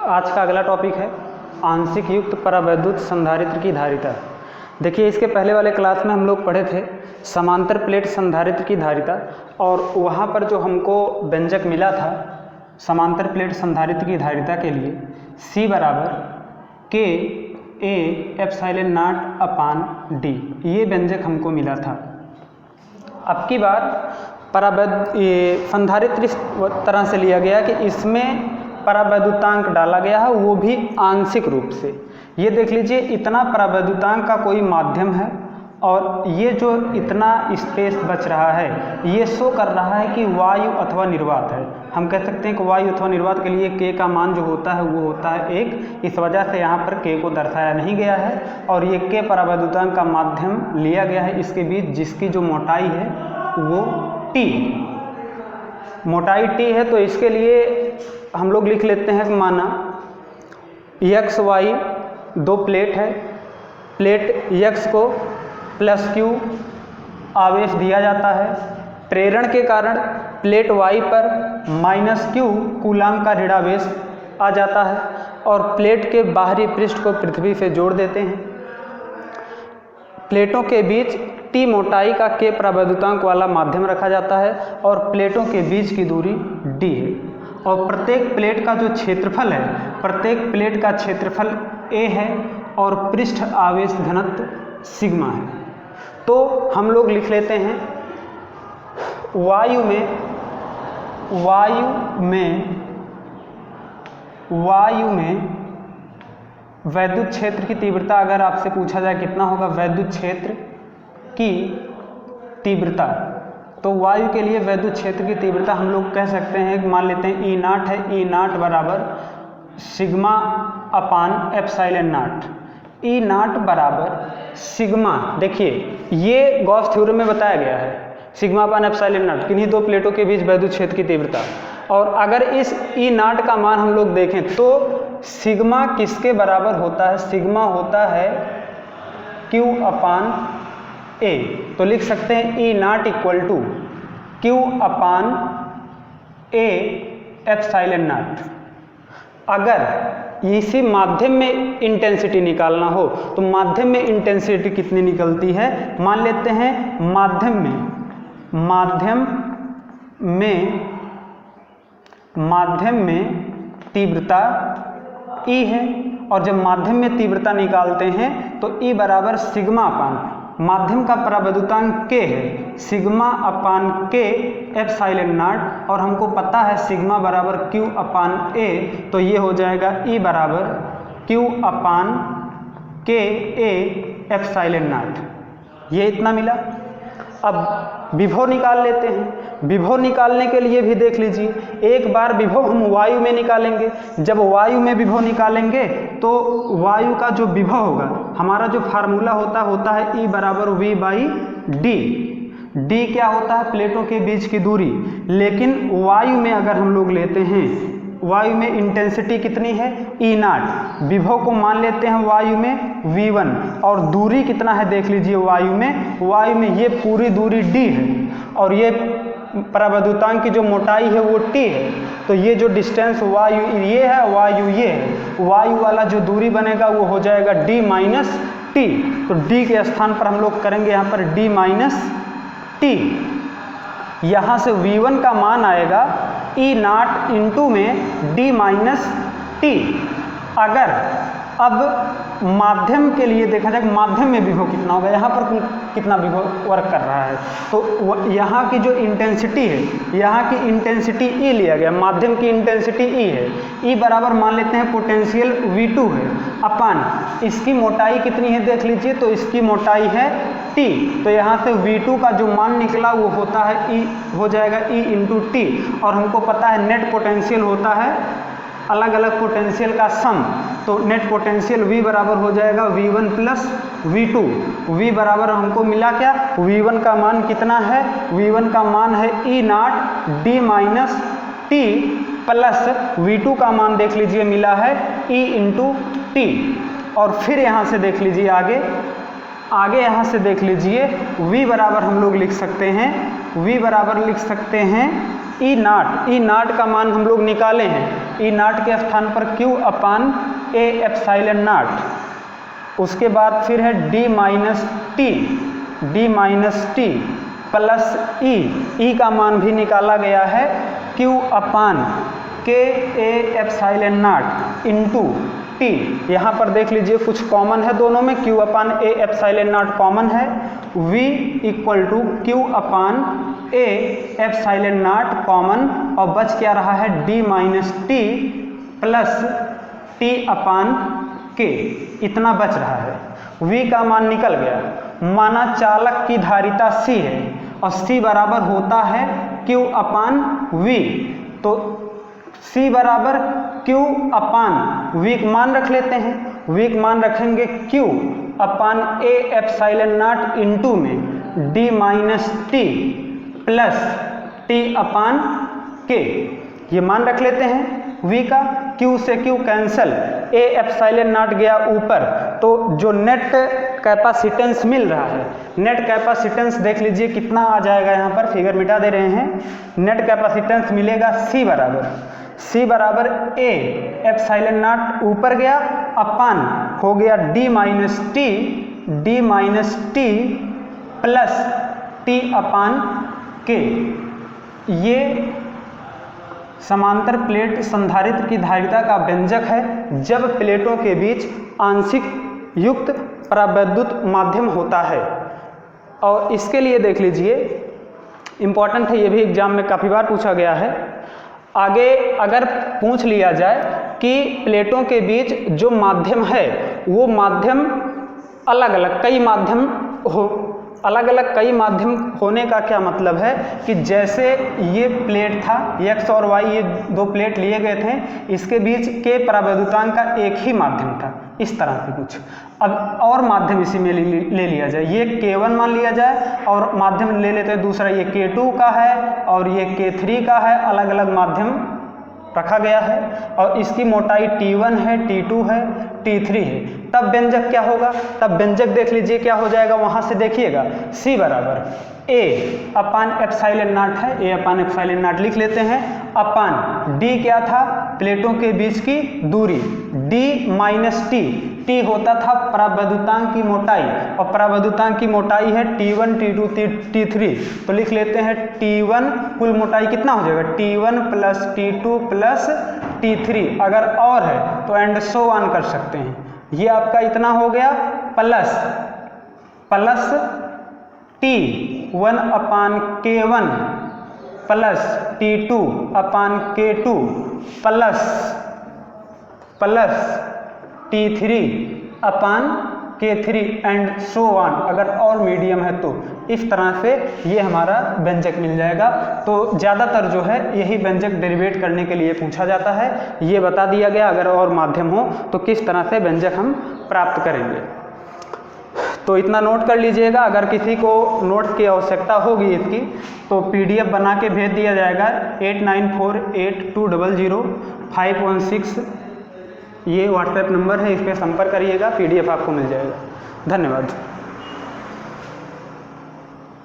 आज का अगला टॉपिक है आंशिक युक्त परावैद्युत संधारित्र की धारिता। देखिए, इसके पहले वाले क्लास में हम लोग पढ़े थे समांतर प्लेट संधारित्र की धारिता, और वहाँ पर जो हमको व्यंजक मिला था समांतर प्लेट संधारित्र की धारिता के लिए C बराबर K A epsilon not upon D, ये व्यंजक हमको मिला था। अब की बार संधारित्र इस तरह से लिया गया कि इसमें परावैद्युतांक डाला गया है, वो भी आंशिक रूप से। ये देख लीजिए, इतना परावैद्युतांक का कोई माध्यम है और ये जो इतना स्पेस बच रहा है ये शो कर रहा है कि वायु अथवा निर्वात है। हम कह सकते हैं कि वायु अथवा निर्वात के लिए K का मान जो होता है वो होता है 1। इस वजह से यहाँ पर K को दर्शाया नहीं गया है और ये K परावैद्युतांक का माध्यम लिया गया है इसके बीच, जिसकी जो मोटाई है वो T, मोटाई T है। तो इसके लिए हम लोग लिख लेते हैं कि माना x y दो प्लेट है, प्लेट x को प्लस q आवेश दिया जाता है, प्रेरण के कारण प्लेट y पर माइनस q कूलाम का ऋणावेश आ जाता है और प्लेट के बाहरी पृष्ठ को पृथ्वी से जोड़ देते हैं। प्लेटों के बीच T मोटाई का K परावैद्युतांक वाला माध्यम रखा जाता है और प्लेटों के बीच की दूरी D है और प्रत्येक प्लेट का जो क्षेत्रफल है, प्रत्येक प्लेट का क्षेत्रफल A है और पृष्ठ आवेश घनत्व सिग्मा है। तो हम लोग लिख लेते हैं वायु में वैद्युत क्षेत्र की तीव्रता, अगर आपसे पूछा जाए कितना होगा वैद्युत क्षेत्र की तीव्रता, तो वायु के लिए वैद्युत क्षेत्र की तीव्रता हम लोग कह सकते हैं, मान लेते हैं ई नाट है, ई नाट बराबर सिग्मा अपान एप्सिलॉन नॉट। ई नाट बराबर सिग्मा, देखिए ये गॉस थ्योरम में बताया गया है, सिग्मा अपान एप्सिलॉन नॉट किन्हीं दो प्लेटों के बीच वैद्युत क्षेत्र की तीव्रता। और अगर इस ई नाट का मान हम लोग देखें तो सिग्मा किसके बराबर होता है, सिग्मा होता है Q अपान A। तो लिख सकते हैं e not equal to Q upon A epsilon not. अगर इसी माध्यम में इंटेंसिटी निकालना हो तो माध्यम में इंटेंसिटी कितनी निकलती है, मान लेते हैं माध्यम में तीव्रता E है, और जब माध्यम में तीव्रता निकालते हैं तो E बराबर सिग्मा अपान माध्यम का परावैद्युतांक K है, sigma upon K epsilon not, और हमको पता है सिग्मा बराबर Q अपान A, तो ये हो जाएगा E बराबर Q upon K A epsilon not. ये इतना मिला। अब विभव निकाल लेते हैं। विभव निकालने के लिए भी देख लीजिए, एक बार विभव हम वायु में निकालेंगे। जब वायु में विभव निकालेंगे तो वायु का जो विभव होगा, हमारा जो फार्मूला होता है E बराबर V बाई D। D क्या होता है, प्लेटों के बीच की दूरी। लेकिन वायु में अगर हम लोग लेते हैं, वायु में इंटेंसिटी कितनी है E नाट, विभव को मान लेते हैं वायु में V1, और दूरी कितना है देख लीजिए वायु में ये पूरी दूरी D है और ये परावैद्युतांक की जो मोटाई है वो T है। तो ये जो डिस्टेंस वायु ये है, वायु ये है, वायु वाला जो दूरी बनेगा वो हो जाएगा D माइनस T। तो D के स्थान पर हम लोग करेंगे यहाँ पर D माइनस T। यहाँ से V1 का मान आएगा E नाट इंटू में D माइनस T। अगर अब माध्यम के लिए देखा जाए माध्यम में विभव कितना होगा, यहाँ पर कितना विभव वर्क कर रहा है, तो यहाँ की जो इंटेंसिटी है, यहाँ की इंटेंसिटी E लिया गया, माध्यम की इंटेंसिटी E है। E बराबर मान लेते हैं पोटेंशियल V2 है अपान इसकी मोटाई कितनी है देख लीजिए, तो इसकी मोटाई है T। तो यहाँ से V2 का जो मान निकला वो होता है E, हो जाएगा E इंटू T, और हमको पता है नेट पोटेंशियल होता है अलग अलग पोटेंशियल का सम, तो नेट पोटेंशियल V बराबर हो जाएगा V1 प्लस V2। V बराबर हमको मिला क्या, V1 का मान कितना है, V1 का मान है E नाट D minus T plus V2 का मान देख लीजिए मिला है E इंटू T। और फिर यहाँ से देख लीजिए आगे आगे यहाँ से देख लीजिए v बराबर हम लोग लिख सकते हैं, v बराबर लिख सकते हैं ई नाट का मान हम लोग निकाले हैं, ई नाट के स्थान पर q upon a epsilon naught, उसके बाद फिर है d minus t plus e का मान भी निकाला गया है q upon k a epsilon naught into t. यहाँ पर देख लीजिए कुछ कॉमन है दोनों में, q upon a epsilon naught common है, v equal to q upon a epsilon naught common, और बच क्या रहा है d minus t plus t upon k, इतना बच रहा है। v का मान निकल गया। माना चालक की धारिता c है और c बराबर होता है q अपान v, तो c बराबर q अपान v मान रख लेते हैं, v मान रखेंगे q upon a epsilon naught into में d minus t plus t upon k, ये मान रख लेते हैं। v का q से q कैंसल, a एप्सिलॉन नाट गया ऊपर, तो जो नेट कैपेसिटेंस मिल रहा है, नेट कैपेसिटेंस देख लीजिए कितना आ जाएगा, यहाँ पर फिगर मिटा दे रहे हैं, नेट कैपेसिटेंस मिलेगा c बराबर a एप्सिलॉन नाट ऊपर गया अपान हो गया d minus t plus t upon k। ये समांतर प्लेट संधारित्र की धारिता का व्यंजक है जब प्लेटों के बीच आंशिक युक्त परावैद्युत माध्यम होता है। और इसके लिए देख लीजिए इम्पॉर्टेंट है, ये भी एग्जाम में काफ़ी बार पूछा गया है। आगे अगर पूछ लिया जाए कि प्लेटों के बीच जो माध्यम है वो माध्यम अलग अलग कई माध्यम होने का क्या मतलब है कि जैसे ये प्लेट था x और y, ये दो प्लेट लिए गए थे, इसके बीच के परावैद्युतांक का एक ही माध्यम था, इस तरह से कुछ। अब और माध्यम इसी में ले लिया जाए, ये K1 मान लिया जाए और माध्यम ले लेते हैं दूसरा, ये K2 का है और ये K3 का है, अलग अलग माध्यम रखा गया है और इसकी मोटाई T1 है, T2 है, T3 है। तब व्यंजक क्या होगा, तब व्यंजक देख लीजिए क्या हो जाएगा, वहां से देखिएगा c बराबर a अपान एप्सिलॉन नाट है, a अपान एप्सिलॉन नाट लिख लेते हैं, अपान d क्या था, प्लेटों के बीच की दूरी, d माइनस t होता था परावैद्युतांक की मोटाई, और परावैद्युतांक की मोटाई है T1 T2 T3, तो लिख लेते हैं T1 कुल मोटाई कितना हो जाएगा, T1 plus T2 plus T3, अगर और है तो एंड सो ऑन कर सकते हैं। ये आपका इतना हो गया plus T1 upon K1 plus T2 upon K2 plus T3 upon K3 and so on, अगर और मीडियम है तो इस तरह से ये हमारा व्यंजक मिल जाएगा। तो ज़्यादातर जो है यही व्यंजक डेरिवेट करने के लिए पूछा जाता है। ये बता दिया गया अगर और माध्यम हो तो किस तरह से व्यंजक हम प्राप्त करेंगे। तो इतना नोट कर लीजिएगा, अगर किसी को नोट की आवश्यकता होगी इसकी तो PDF बना के भेज दिया जाएगा 8948200516, ये व्हाट्सएप नंबर है, इस पर संपर्क करिएगा, PDF आपको मिल जाएगा। धन्यवाद।